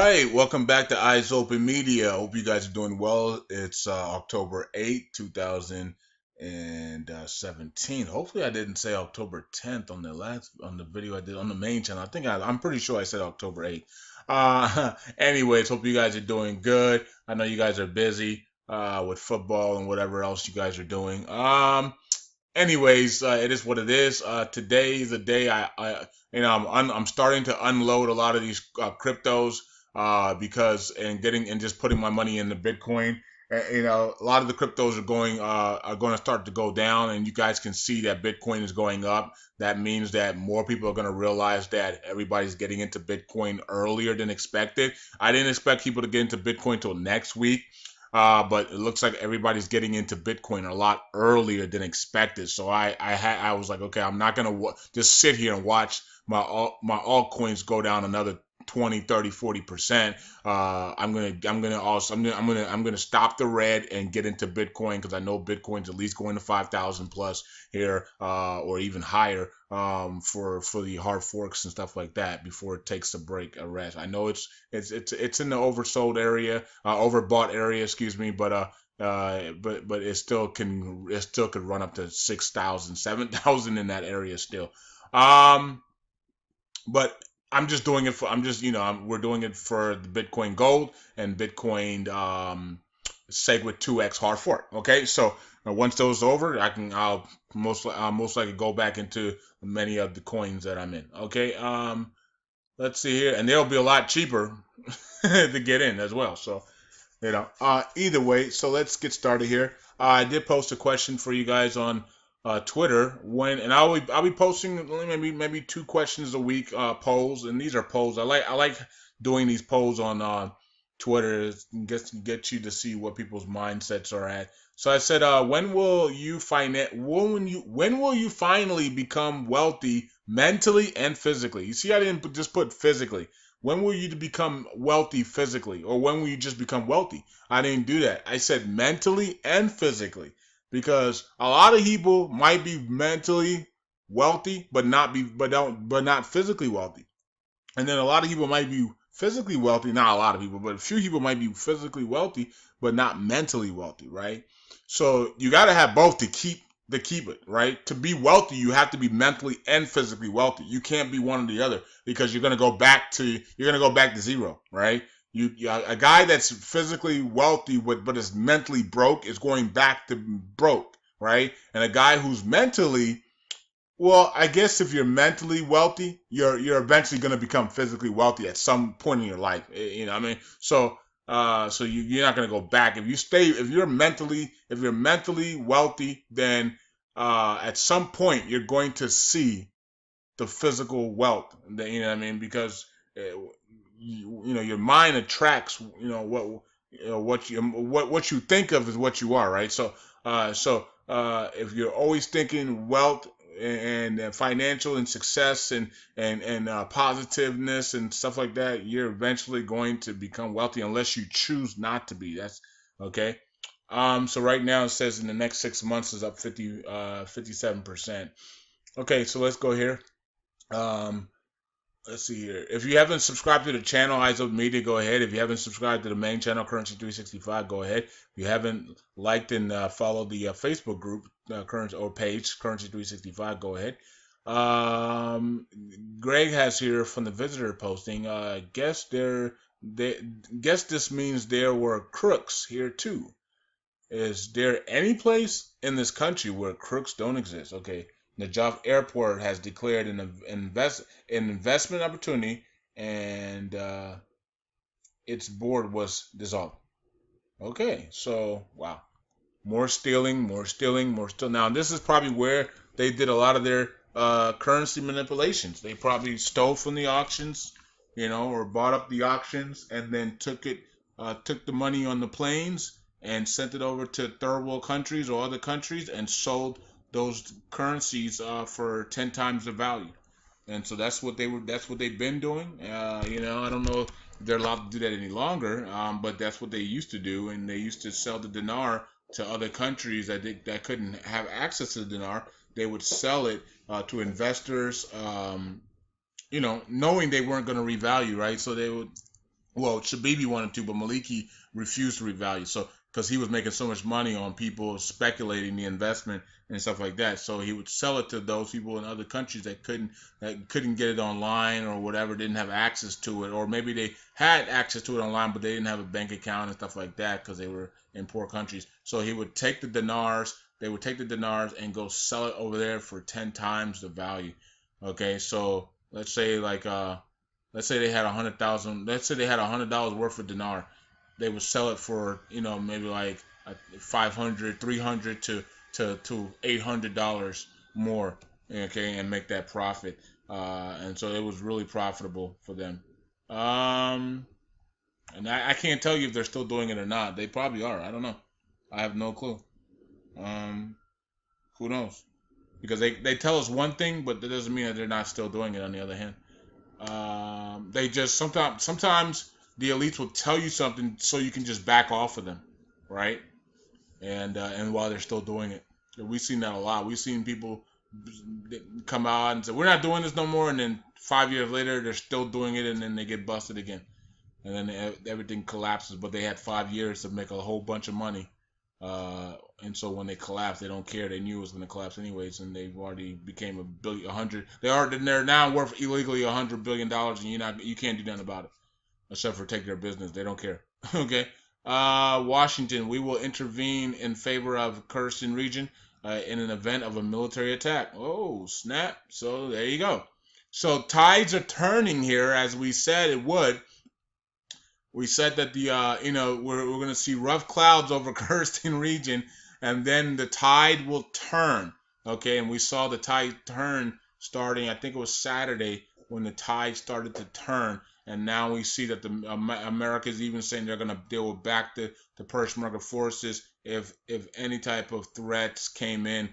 right, welcome back to Eyes Open Media. Hope you guys are doing well. It's October 8th, 2017. Hopefully, I didn't say October 10th on the video I did on the main channel. I'm pretty sure I said October 8th. Anyways, hope you guys are doing good. I know you guys are busy with football and whatever else you guys are doing. Anyways, it is what it is. Today is the day I'm starting to unload a lot of these cryptos because and just putting my money into Bitcoin. A lot of the cryptos are going to start to go down, and you guys can see that Bitcoin is going up. That means that more people are going to realize that everybody's getting into Bitcoin earlier than expected. I didn't expect people to get into Bitcoin till next week. But it looks like everybody's getting into Bitcoin a lot earlier than expected. So I was like, okay, I'm not gonna just sit here and watch my altcoins go down another 20, 30, 40%. I'm gonna stop the red and get into Bitcoin because I know Bitcoin's at least going to 5,000 plus here, or even higher, for the hard forks and stuff like that before it takes a rest. I know it's in the oversold area, overbought area, excuse me, but it still could run up to 6,000, 7,000 in that area still. Um, but we're doing it for the Bitcoin Gold and Bitcoin SegWit 2x hard fork. Okay, so once those are over, I'll most likely go back into many of the coins that I'm in. Okay, let's see here, and they'll be a lot cheaper to get in as well. So either way, so let's get started here. I did post a question for you guys on Twitter and I'll be posting maybe two questions a week, polls, and these are polls. I like doing these polls on Twitter. Get you to see what people's mindsets are at. So I said, when will you finally become wealthy mentally and physically? You see, I didn't just put physically. When will you become wealthy physically, or when will you just become wealthy? I didn't do that. I said mentally and physically, because a lot of people might be mentally wealthy but not physically wealthy. And then a lot of people might be physically wealthy, not a lot of people, but a few people might be physically wealthy but not mentally wealthy, right? So you got to have both to keep it, right? To be wealthy, you have to be mentally and physically wealthy. You can't be one or the other, because you're going to go back to zero, right? A guy that's physically wealthy but is mentally broke is going back to broke, right? And a guy who's mentally, well, I guess if you're mentally wealthy, you're eventually going to become physically wealthy at some point in your life. You know what I mean? So you're not going to go back. If you're mentally wealthy, then at some point you're going to see the physical wealth. You know what I mean? Because your mind attracts, what you think of is what you are, right? If you're always thinking wealth and financial and success and positiveness and stuff like that, you're eventually going to become wealthy unless you choose not to be. That's okay. So right now it says in the next 6 months is up 57%. Okay, so let's go here. Um, let's see here. If you haven't subscribed to the channel, Eyes Open Media, go ahead. If you haven't subscribed to the main channel, Currency 365, go ahead. If you haven't liked and followed the Facebook group, page, Currency 365, go ahead. Greg has here from the visitor posting. Guess this means there were crooks here too. Is there any place in this country where crooks don't exist? Okay, Najaf Airport has declared an investment opportunity, and its board was dissolved. Okay, so wow, more stealing, more stealing, more stealing. Now this is probably where they did a lot of their currency manipulations. They probably stole from the auctions, or bought up the auctions and then took the money on the planes and sent it over to third world countries or other countries and sold those currencies for 10 times the value. And so that's what they've been doing. I don't know if they're allowed to do that any longer, but that's what they used to do, and they used to sell the dinar to other countries that couldn't have access to the dinar. They would sell it to investors, knowing they weren't going to revalue, right? So they would Well, Shabibi wanted to, but Maliki refused to revalue. So because he was making so much money on people speculating the investment and stuff like that, so he would sell it to those people in other countries that couldn't get it online or whatever, didn't have access to it, or maybe they had access to it online, but they didn't have a bank account and stuff like that because they were in poor countries. So he would take the dinars. They would take the dinars and go sell it over there for 10 times the value. Okay, so let's say they had 100,000. Let's say they had $100 worth of dinar. They would sell it for maybe like 500, 300 to $800 more. Okay, and make that profit. And so it was really profitable for them. Um, and I can't tell you if they're still doing it or not. They probably are. I don't know. I have no clue. Um, who knows? Because they tell us one thing, but that doesn't mean that they're not still doing it on the other hand. They just sometimes the elites will tell you something so you can just back off of them, right? And while they're still doing it, we've seen that a lot. We've seen people come out and say we're not doing this no more, and then 5 years later they're still doing it, and then they get busted again, and then everything collapses. But they had 5 years to make a whole bunch of money, and so when they collapse, they don't care. They knew it was going to collapse anyways, and they've already became a hundred. They're now worth illegally $100 billion, and you can't do nothing about it except for take their business. They don't care. Okay. Washington, we will intervene in favor of Kurdistan region in an event of a military attack. Oh, snap. So there you go. So tides are turning here, as we said it would. We said that we're going to see rough clouds over Kurdistan region, and then the tide will turn. Okay, and we saw the tide turn starting. I think it was Saturday when the tide started to turn, and now we see that the America is even saying they're going to deal with back the Peshmerga forces if any type of threats came in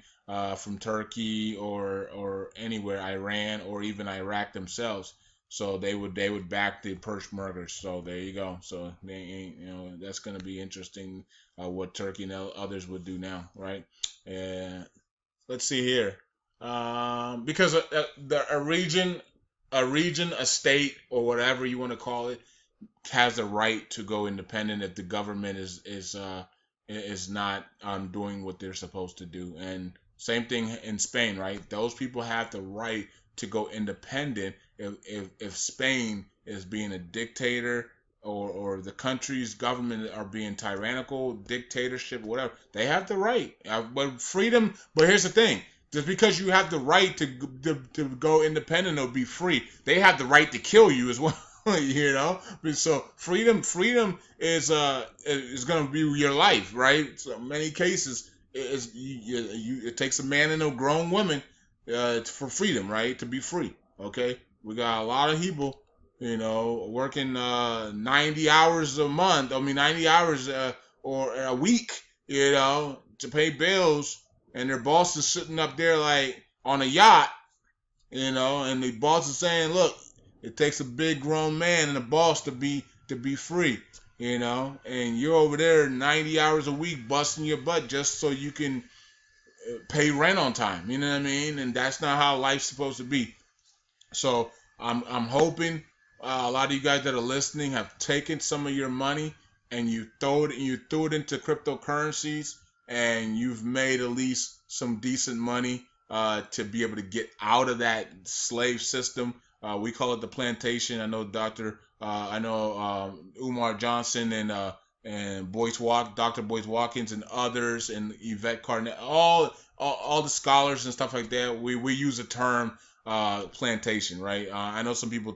from Turkey or anywhere, Iran or even Iraq themselves. So they would back the Peshmergas. So there you go. So they ain't that's gonna be interesting what Turkey and others would do now, right? And let's see here, because a state or whatever you want to call it has the right to go independent if the government is not doing what they're supposed to do. And same thing in Spain, right? Those people have the right to go independent if Spain is being a dictator or the country's government are being tyrannical, dictatorship, whatever. They have the right. But freedom. But here's the thing. Just because you have the right to go independent or be free, they have the right to kill you as well. So freedom is gonna be your life, right? So in many cases, it takes a man and a grown woman for freedom, right? To be free. Okay, we got a lot of people, working 90 hours a month. I mean, 90 hours or a week, to pay bills, and their boss is sitting up there like on a yacht, and the boss is saying, "Look, it takes a big grown man and a boss to be free." And you're over there 90 hours a week busting your butt just so you can pay rent on time. You know what I mean? And that's not how life's supposed to be. So I'm hoping a lot of you guys that are listening have taken some of your money and you threw it into cryptocurrencies, and you've made at least some decent money to be able to get out of that slave system. We call it the plantation. I know Umar Johnson and Dr. Boyce Watkins and others, and Yvette Carnett, all the scholars and stuff like that. We use the term plantation, right? I know some people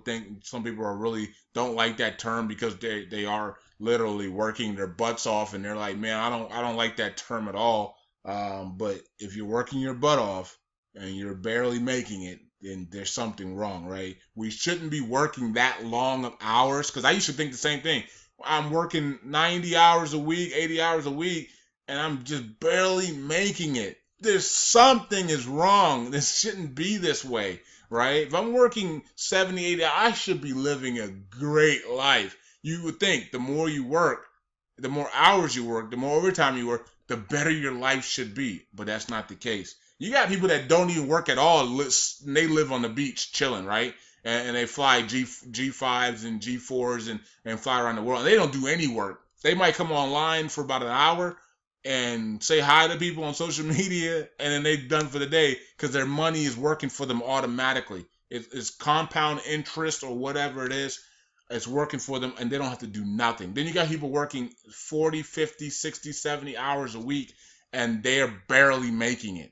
are really don't like that term because they are literally working their butts off, and they're like, man, I don't like that term at all. But if you're working your butt off and you're barely making it, then there's something wrong, right? We shouldn't be working that long of hours, because I used to think the same thing. I'm working 90 hours a week, 80 hours a week, and I'm just barely making it. There's something is wrong. This shouldn't be this way, right? If I'm working 70, 80, I should be living a great life. You would think the more you work, the more hours you work, the more overtime you work, the better your life should be. But that's not the case. You got people that don't even work at all. They live on the beach chilling, right? and they fly G5s and G4s and fly around the world. And they don't do any work. They might come online for about an hour and say hi to people on social media, and then they're done for the day because their money is working for them automatically. It's compound interest or whatever it is. It's working for them, and they don't have to do nothing. Then you got people working 40, 50, 60, 70 hours a week, and they're barely making it.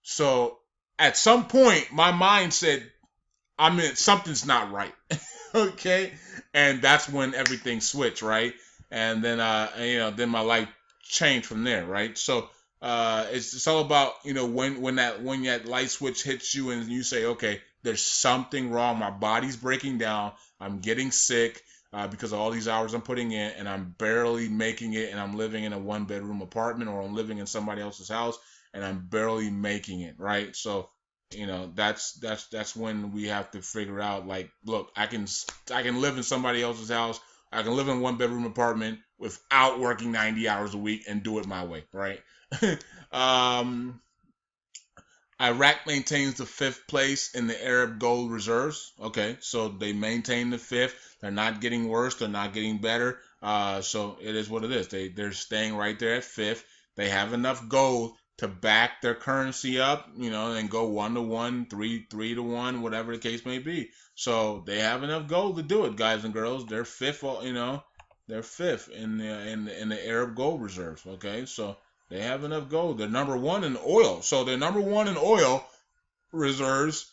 So at some point, my mind said, I mean, something's not right. Okay. And that's when everything switched, right? And then, then my life changed from there, right? So, it's all about, when that light switch hits you and you say, okay, there's something wrong. My body's breaking down. I'm getting sick, because of all these hours I'm putting in, and I'm barely making it. And I'm living in a 1-bedroom apartment, or I'm living in somebody else's house, and I'm barely making it, right? So, that's when we have to figure out, like, look, I can live in somebody else's house. I can live in a 1-bedroom apartment without working 90 hours a week and do it my way, right? um, Iraq maintains the 5th place in the Arab gold reserves. Okay, so they maintain the 5th. They're not getting worse. They're not getting better. So it is what it is. They're staying right there at 5th. They have enough gold to back their currency up, and go 1-to-1, 3-to-1, whatever the case may be. So they have enough gold to do it, guys and girls. They're 5th. They're 5th in the Arab gold reserves. Okay, so they have enough gold. They're number 1 in oil. So they're number 1 in oil reserves.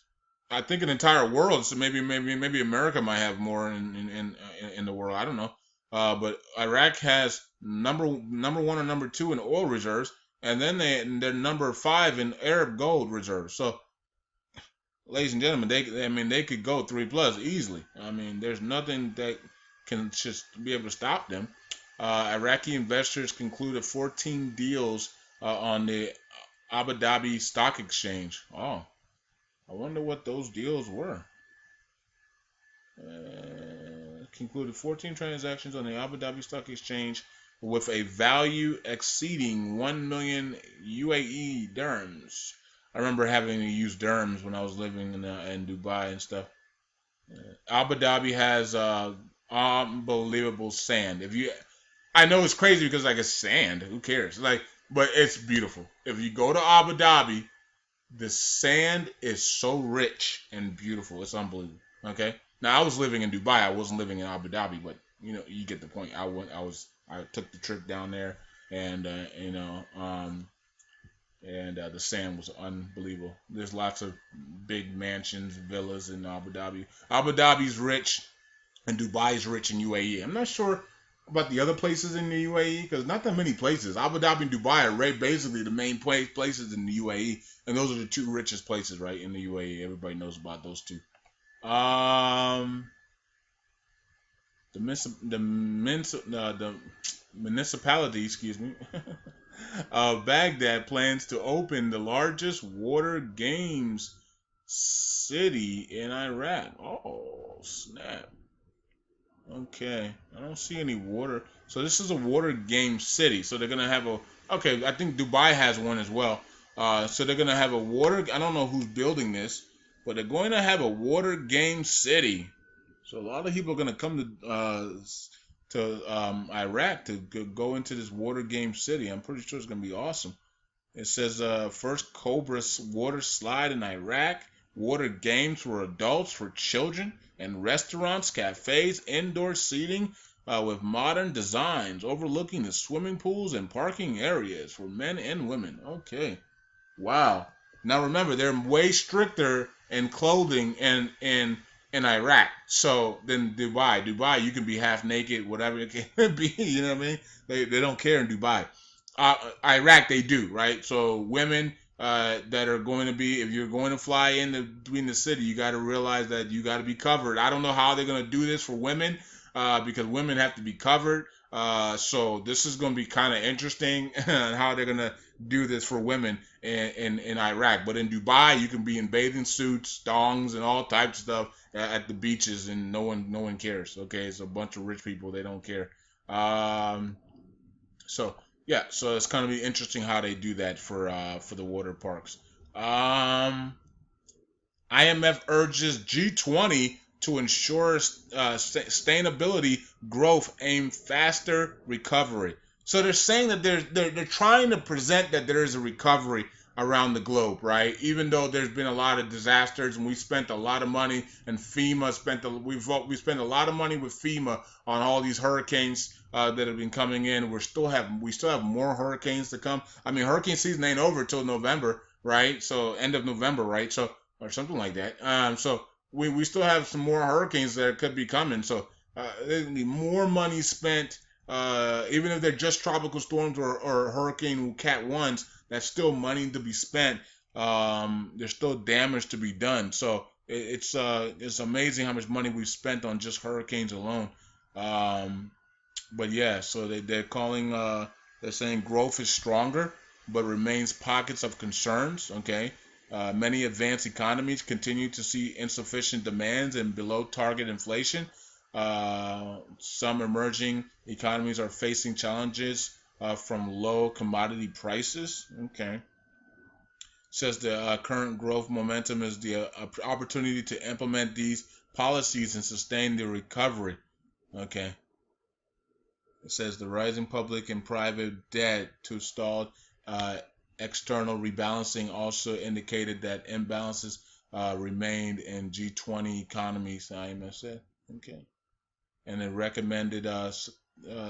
I think in the entire world. So maybe America might have more in the world. I don't know. But Iraq has number 1 or number 2 in oil reserves, and then they're number 5 in Arab gold reserves. So, ladies and gentlemen, they could go 3 plus easily. I mean, there's nothing that can just be able to stop them. Iraqi investors concluded 14 deals on the Abu Dhabi Stock Exchange. Oh, I wonder what those deals were. Concluded 14 transactions on the Abu Dhabi Stock Exchange with a value exceeding 1 million UAE dirhams. I remember having to use dirhams when I was living in Dubai and stuff. Abu Dhabi has unbelievable sand. I know it's crazy because like it's sand. Who cares? But it's beautiful. If you go to Abu Dhabi, the sand is so rich and beautiful. It's unbelievable. Okay. Now I was living in Dubai. I wasn't living in Abu Dhabi, but you get the point. I took the trip down there, and the sand was unbelievable. There's lots of big mansions, villas in Abu Dhabi. Abu Dhabi's rich, and Dubai's rich in UAE. I'm not sure about the other places in the UAE because not that many places. Abu Dhabi and Dubai are basically the main places in the UAE, and those are the 2 richest places, right, in the UAE. Everybody knows about those 2. The municipality, excuse me, of Baghdad plans to open the largest water games city in Iraq. Oh, snap. Okay, I don't see any water. So this is a water game city. So they're gonna have Okay, I think Dubai has one as well. So they're gonna have a water. I don't know who's building this, but they're going to have a water game city. So a lot of people are gonna come to Iraq to go into this water game city. I'm pretty sure it's gonna be awesome. It says first Cobra water slide in Iraq, water games for adults, for children, and restaurants, cafes, indoor seating with modern designs overlooking the swimming pools and parking areas for men and women. Okay. Wow. Now remember, they're way stricter in clothing in Iraq. So then Dubai, you can be half naked, whatever it can be. You know what I mean? They don't care in Dubai. Iraq, they do, right? So women that are going to be, if you're going to fly in between the city, you got to realize that you got to be covered. I don't know how they're going to do this for women because women have to be covered. So this is going to be kind of interesting how they're going to do this for women in Iraq. But in Dubai, you can be in bathing suits, thongs, and all types of stuff at the beaches, and no one cares. Okay, it's a bunch of rich people. They don't care. So yeah, so it's going to be interesting how they do that for the water parks. IMF urges G20 to ensure sustainability growth, aim faster recovery. So they're saying that they're trying to present that there is a recovery around the globe, right? Even though there's been a lot of disasters and we spent a lot of money, and FEMA we spent a lot of money with FEMA on all these hurricanes that have been coming in. We still have more hurricanes to come. I mean, hurricane season ain't over till November, right? So end of November, right? So or something like that. So we still have some more hurricanes that could be coming. So there's gonna be more money spent, even if they're just tropical storms or Hurricane Cat ones. That's still money to be spent. There's still damage to be done. So it's amazing how much money we've spent on just hurricanes alone. But yeah, so they're saying growth is stronger, but remains pockets of concerns. Okay. Many advanced economies continue to see insufficient demands and below target inflation. Some emerging economies are facing challenges from low commodity prices. Okay. Says the current growth momentum is the opportunity to implement these policies and sustain the recovery. Okay. It says the rising public and private debt to stalled external rebalancing also indicated that imbalances remained in G20 economies, the IMF said. Okay. And it recommended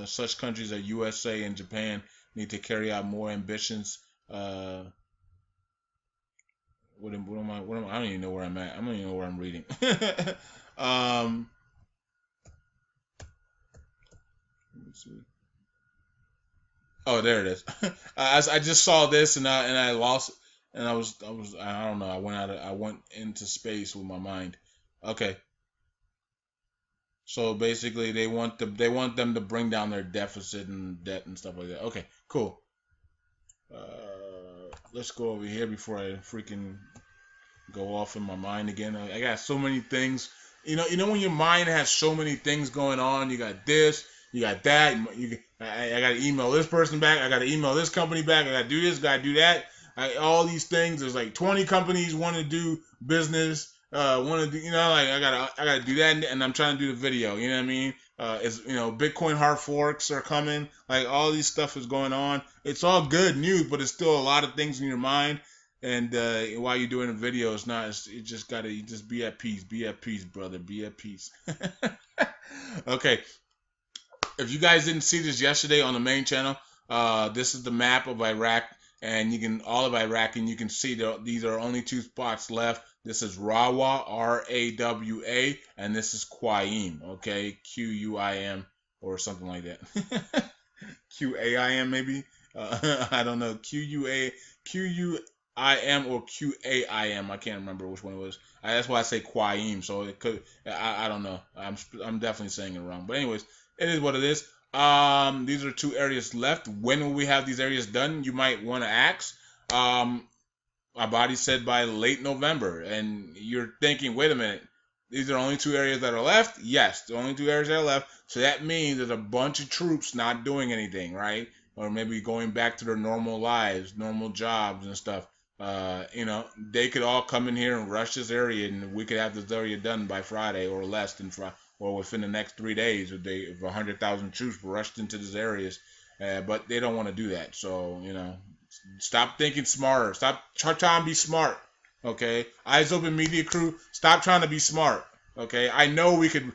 such countries as USA and Japan need to carry out more ambitions. I don't even know where I'm at. I don't even know where I'm reading. Let me see. Oh, there it is. I just saw this and I lost, and I don't know. I went into space with my mind. Okay. So basically, they want them to bring down their deficit and debt and stuff like that. Okay, cool. Let's go over here before I freaking go off in my mind again. I got so many things. You know when your mind has so many things going on. You got this, you got that. I got to email this person back. I got to email this company back. I got to do this. Got to do that. All these things. There's like 20 companies want to do business. Want to do, like I gotta do that, and I'm trying to do the video. You know what I mean? Bitcoin hard forks are coming. Like all these stuff is going on. It's all good news, but it's still a lot of things in your mind. And while you're doing a video, it's not. You just be at peace. Be at peace, brother. Be at peace. Okay. If you guys didn't see this yesterday on the main channel, this is the map of Iraq, and all of Iraq, and you can see these are only two spots left. This is Rawa, Rawa, and this is Qaim, okay, Quim or something like that. Qaim maybe. I don't know. Quim or Qaim. I can't remember which one it was. That's why I say Qaim. So it could. I don't know. I'm definitely saying it wrong. But anyways, it is what it is. These are two areas left. When will we have these areas done? You might want to ask. Abadi said by late November, and you're thinking, wait a minute, these are only two areas that are left? Yes, the only two areas that are left. So that means there's a bunch of troops not doing anything, right? Or maybe going back to their normal lives, normal jobs and stuff. They could all come in here and rush this area, and we could have this area done by Friday or less than Friday, or within the next 3 days. If 100,000 troops rushed into these areas, but they don't want to do that. So stop thinking smarter. Stop trying to be smart. Okay, Eyes Open Media Crew. Stop trying to be smart. Okay, I know we could.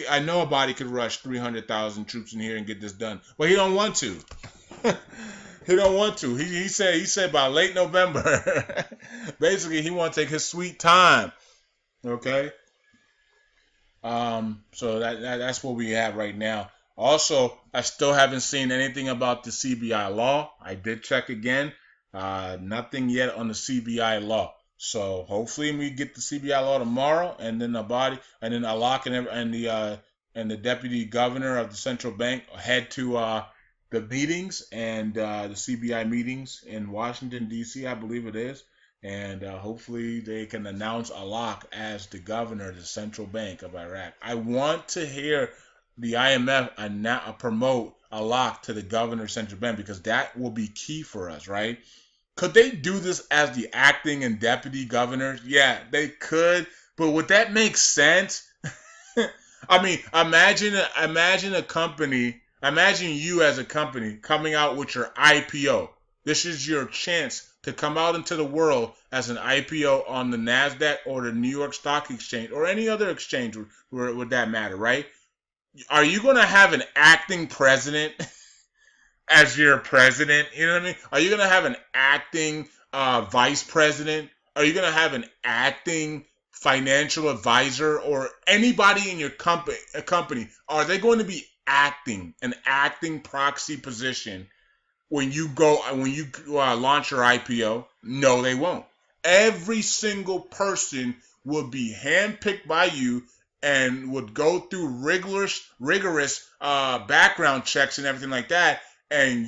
I know a body could rush 300,000 troops in here and get this done, but he don't want to. He don't want to. He said by late November. Basically, he want to take his sweet time. Okay. So that's what we have right now. Also, I still haven't seen anything about the CBI law. I did check again. Nothing yet on the CBI law. So hopefully we get the CBI law tomorrow, and then Alak and the deputy governor of the central bank head to the meetings and the CBI meetings in Washington D.C. I believe it is, and hopefully they can announce Alak as the governor of the central bank of Iraq. I want to hear the IMF promote Alak to the governor of central bank, because that will be key for us, right? Could they do this as the acting and deputy governors? Yeah, they could. But would that make sense? I mean, imagine a company, imagine you as a company coming out with your IPO. This is your chance to come out into the world as an IPO on the Nasdaq or the New York Stock Exchange or any other exchange would that matter, right? Are you going to have an acting president as your president? You know what I mean? Are you going to have an acting vice president? Are you going to have an acting financial advisor or anybody in your company? Are they going to be acting an acting proxy position when you launch your IPO? No, they won't. Every single person will be handpicked by you and would go through rigorous background checks and everything like that, and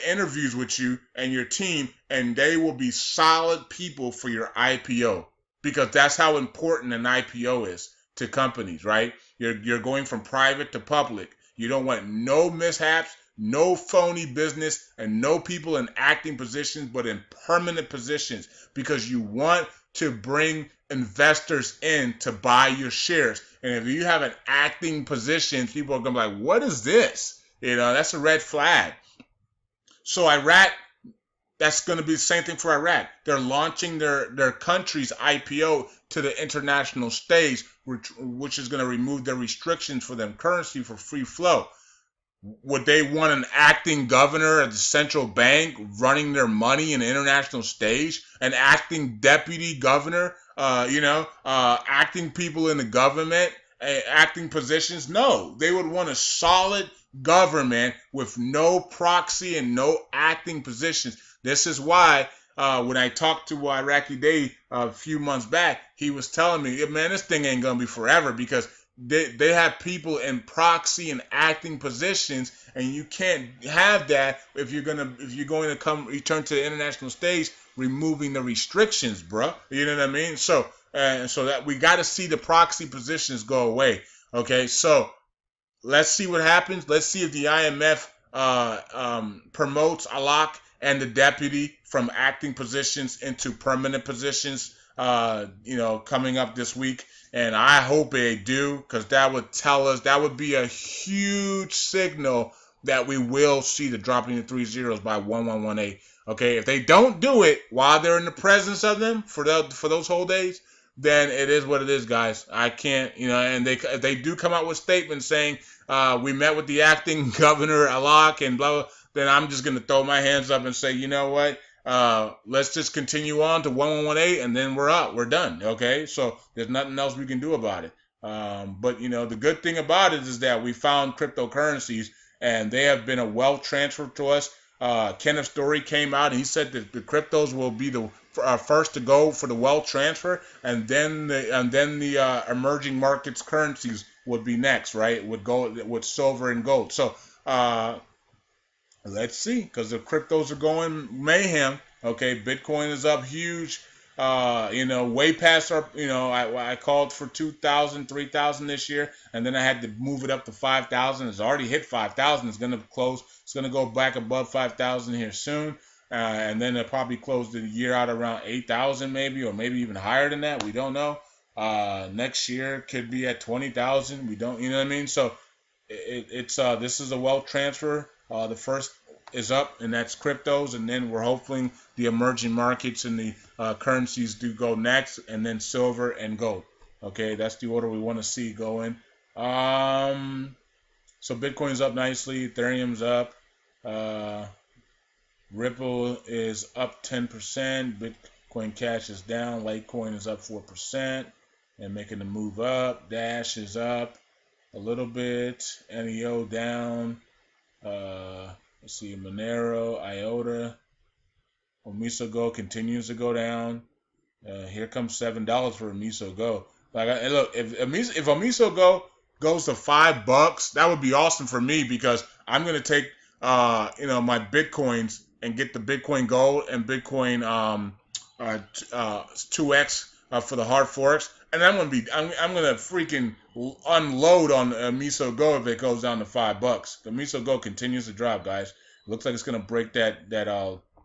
interviews with you and your team, and they will be solid people for your IPO because that's how important an IPO is to companies, right? You're going from private to public. You don't want no mishaps, no phony business, and no people in acting positions, but in permanent positions because you want to bring investors in to buy your shares. And if you have an acting position, people are going to be like, what is this? That's a red flag. So Iraq, that's going to be the same thing for Iraq. They're launching their country's IPO to the international stage, which is going to remove their restrictions for them currency for free flow. Would they want an acting governor at the central bank running their money in the international stage? An acting deputy governor, acting people in the government, acting positions? No, they would want a solid government with no proxy and no acting positions. This is why when I talked to Iraqi Day a few months back, he was telling me, man, this thing ain't going to be forever because they have people in proxy and acting positions, and you can't have that if you're going to come return to the international stage, removing the restrictions, bro. You know what I mean? So that we got to see the proxy positions go away. Okay, so let's see what happens. Let's see if the IMF promotes Alak and the deputy from acting positions into permanent positions. Coming up this week. And I hope they do, because that would tell us, that would be a huge signal that we will see the dropping of 3 zeros by 1118. Okay, if they don't do it while they're in the presence of them for those whole days, then it is what it is, guys. I can't, and if they do come out with statements saying we met with the acting governor Alak and blah, blah, then I'm just going to throw my hands up and say, you know what? Let's just continue on to 1118 and then we're out. We're done. Okay. So there's nothing else we can do about it. But the good thing about it is that we found cryptocurrencies and they have been a wealth transfer to us. Kenneth Story came out and he said that the cryptos will be the first to go for the wealth transfer, and then the emerging markets currencies would be next, right? With silver and gold. So let's see, because the cryptos are going mayhem. Okay, Bitcoin is up huge. Way past our. I called for 2,000, 3,000 this year, and then I had to move it up to 5,000. It's already hit 5,000. It's gonna close. It's gonna go back above 5,000 here soon, and then it'll probably close the year out around 8,000, maybe, or maybe even higher than that. We don't know. Next year could be at 20,000. We don't. You know what I mean? So this is a wealth transfer. The first is up, and that's cryptos, and then we're hoping the emerging markets and the currencies do go next, and then silver and gold. Okay, that's the order we want to see going. So Bitcoin's up nicely, Ethereum's up, Ripple is up 10%, Bitcoin Cash is down, Litecoin is up 4% and making the move up. Dash is up a little bit, NEO down. Let's see, Monero, IOTA, Omiso Go continues to go down. Here comes $7 for Omiso Go. Look, if Omiso Go goes to $5, that would be awesome for me because I'm gonna take my Bitcoins and get the Bitcoin Gold and Bitcoin 2x for the hard forks, and I'm gonna freaking unload on Miso Go if it goes down to $5. The Miso Go continues to drop, guys. It looks like it's gonna break that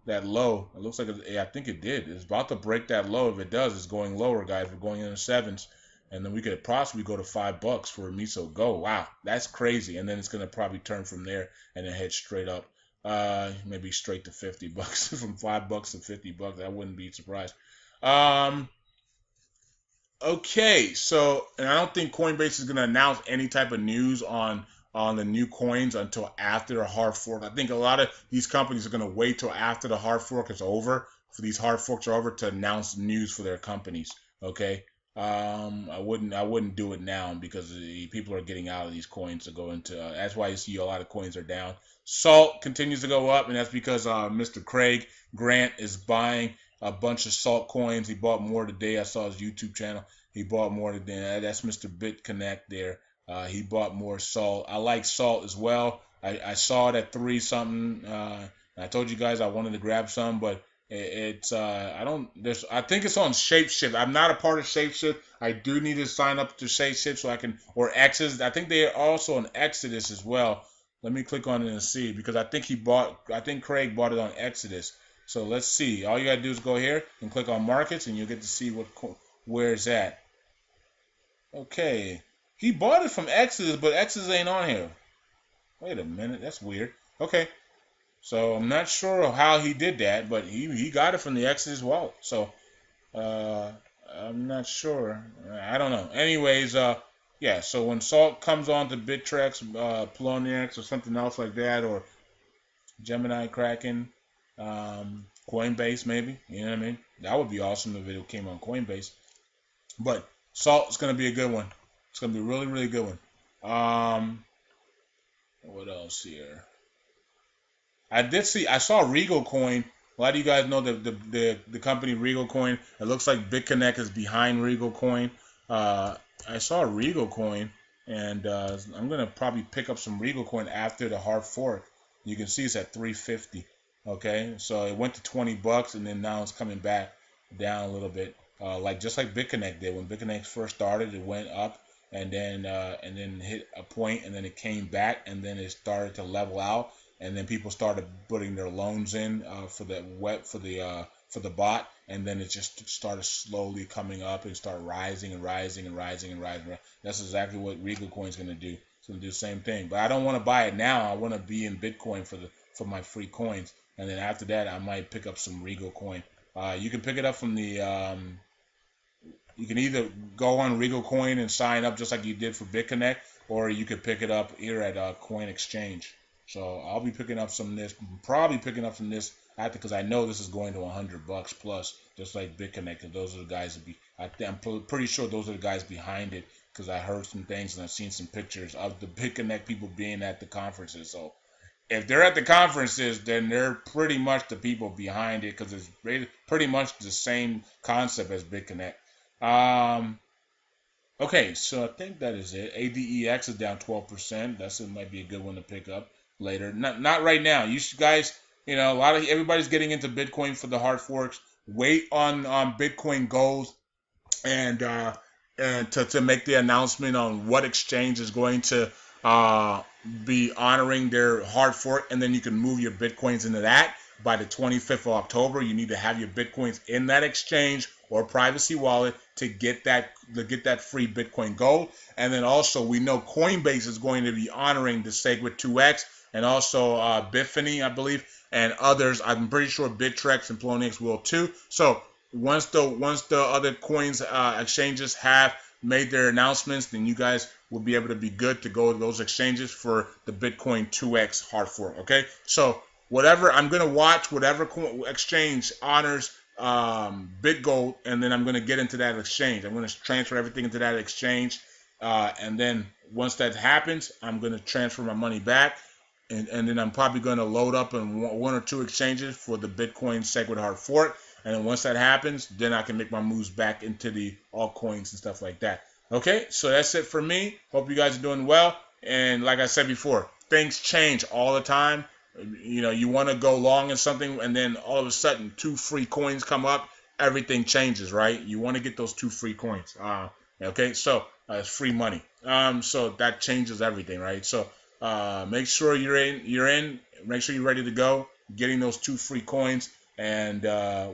that low. It looks like I think it did. It's about to break that low. If it does, it's going lower, guys. We're going in the sevens, and then we could possibly go to $5 for a miso go. Wow, that's crazy. And then it's gonna probably turn from there and then head straight up. Maybe straight to $50 from $5 to $50. I wouldn't be surprised. Um, Okay, so and I don't think Coinbase is going to announce any type of news on the new coins until after the hard fork. I think a lot of these companies are going to wait till after the hard fork is over, for these hard forks are over to announce news for their companies. Okay, I wouldn't do it now because people are getting out of these coins to go into. That's why you see a lot of coins are down. Salt continues to go up, and that's because Mr. Craig Grant is buying a bunch of salt coins. He bought more today. I saw his YouTube channel. He bought more today. That's Mr. BitConnect there. He bought more salt. I like salt as well. I saw it at 3 something. I told you guys I wanted to grab some, but it's I don't. There's I think it's on Shapeshift. I'm not a part of Shapeshift. I do need to sign up to Shapeshift so I can, or Exodus. I think they are also on Exodus as well. Let me click on it and see because I think Craig bought it on Exodus. So let's see. All you gotta do is go here and click on markets, and you'll get to see where it's at. Okay, he bought it from Exodus, but Exodus ain't on here. Wait a minute, that's weird. Okay, so I'm not sure how he did that, but he got it from the Exodus wallet. So uh, I'm not sure. I don't know. Anyways, yeah. So when Salt comes on to Bittrex, Poloniex, or something else like that, or Gemini Kraken, Coinbase maybe. You know what I mean? That would be awesome if it came on Coinbase. But Salt is going to be a good one. It's going to be a really, really good one. What else here? I saw Regal Coin. A lot of you guys know the company Regal Coin. It looks like BitConnect is behind Regal Coin. I saw Regal Coin, and I'm gonna probably pick up some Regal Coin after the hard fork. You can see it's at 350. Okay, so it went to $20, and then now it's coming back down a little bit. Like just like BitConnect did when BitConnect first started, it went up and then hit a point, and then it came back, and then it started to level out, and then people started putting their loans in for the bot, and then it just started slowly coming up and started rising and rising and rising and rising. That's exactly what Regal Coin's going to do. It's going to do the same thing, but I don't want to buy it now. I want to be in Bitcoin for my free coins, and then after that, I might pick up some Regal Coin. You can pick it up from the you can either go on Regal Coin and sign up just like you did for BitConnect, or you could pick it up here at Coin Exchange. So I'll be picking up some of this, probably picking up from this after, because I know this is going to $100 plus, just like BitConnect. And those are the guys that I'm pretty sure those are the guys behind it, because I heard some things and I've seen some pictures of the BitConnect people being at the conferences. So if they're at the conferences, then they're pretty much the people behind it, because it's pretty much the same concept as BitConnect. Um, okay, so I think that is it. ADEX is down 12%. It might be a good one to pick up later. Not right now. You guys, everybody's getting into Bitcoin for the hard forks. Wait on Bitcoin gold and to make the announcement on what exchange is going to uh, be honoring their hard fork, and then you can move your Bitcoins into that by the 25th of October. You need to have your Bitcoins in that exchange or privacy wallet to get that free Bitcoin gold. And then also we know Coinbase is going to be honoring the Segwit 2x, and also Biffany, I believe, and others. I'm pretty sure Bittrex and Poloniex will too. So once the other coins exchanges have made their announcements, then you guys will be able to be good to go to those exchanges for the Bitcoin 2x hard fork. Okay, so I'm gonna watch whatever exchange honors BitGold, and then I'm gonna get into that exchange. I'm gonna transfer everything into that exchange, and then once that happens, I'm gonna transfer my money back. And then I'm probably going to load up in one or two exchanges for the Bitcoin Segwit hard fork. And then once that happens, then I can make my moves back into the altcoins and stuff like that. Okay, so that's it for me. Hope you guys are doing well. And like I said before, things change all the time. You want to go long in something, and then all of a sudden 2 free coins come up. Everything changes, right? You want to get those 2 free coins. Okay, so it's free money. So that changes everything, right? So make sure you're in. Make sure you're ready to go. getting those 2 free coins. And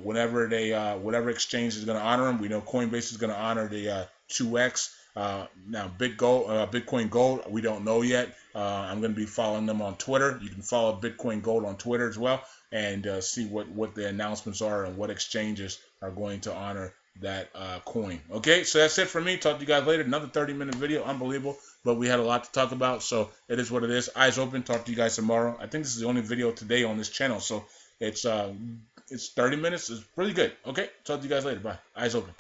whatever exchange is going to honor them, we know Coinbase is going to honor the 2x. Now, Bitcoin Gold, we don't know yet. I'm going to be following them on Twitter. You can follow Bitcoin Gold on Twitter as well, and see what the announcements are and what exchanges are going to honor that coin. Okay, so that's it for me. Talk to you guys later. Another 30-minute video. Unbelievable. But we had a lot to talk about, so it is what it is. Eyes open. Talk to you guys tomorrow. I think this is the only video today on this channel, so it's 30 minutes. It's pretty good. Okay, talk to you guys later. Bye. Eyes open.